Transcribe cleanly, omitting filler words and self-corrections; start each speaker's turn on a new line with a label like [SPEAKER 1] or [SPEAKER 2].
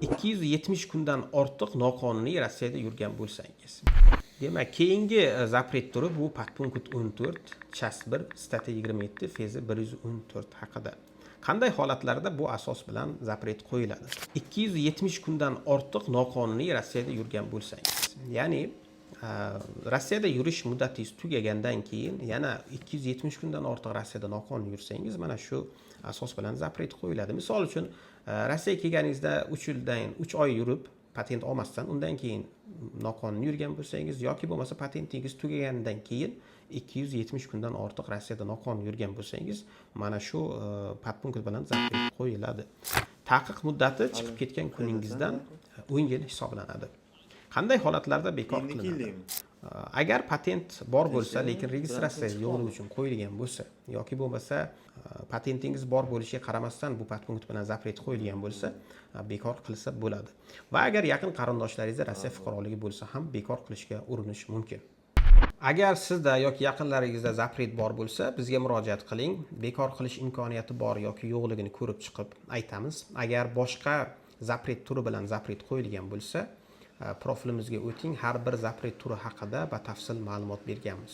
[SPEAKER 1] 270 kundan ortiq noqonuniy Rossiyada yurgan bo'lsangiz. Demak, keyingi zapret turi bu podpunkt 14, chast 1, statiya 27, fezi 114 haqida. Qanday holatlarda bu asos bilan zapret qo'yiladi? 270 kundan ortiq noqonuniy Rossiyada yurgan bo'lsangiz. Ya'ni Rossiyada yurish muddatingiz tugagandan keyin yana 270 kundan ortiq Rossiyada noqonuniy yursangiz, mana shu asos bilan zapret qo'yiladi. Misol uchun, Rossiyaga kelganingizda 3 oy yurib patent olmasdan undan keyin noqonuniy yurgan bo'lsangiz yoki bo'lmasa patentingiz tugaganidan keyin 270 kundan ortiq Rossiyada noqonuniy yurgan bo'lsangiz, mana shu podpunkt bilan zapret qo'yiladi. Taqiq muddati chiqib ketgan kuningizdan 10 yil hisoblanadi. Qanday holatlarda bekor qilinadi? Agar patent bor bo'lsa, lekin registratsiya yo'qligi uchun qo'yilgan bo'lsa yoki bo'lmasa patentingiz bor bo'lishiga qaramasdan bu podpunkt bilan zapret qo'yilgan bo'lsa, bekor qilsa bo'ladi. Va agar yaqin qarindoshlaringizda Rossiya fuqaroligi bo'lsa ham bekor qilishga urinish mumkin. Agar sizda yoki yaqinlaringizda zapret bor bo'lsa, bizga murojaat qiling. Bekor qilish imkoniyati bor yoki yo'qligini ko'rib chiqib aytamiz. Agar boshqa zapret turi bilan zapret qo'yilgan bo'lsa, profilimizga o'ting, har bir zapret turi haqida batafsil ma'lumot berganmiz.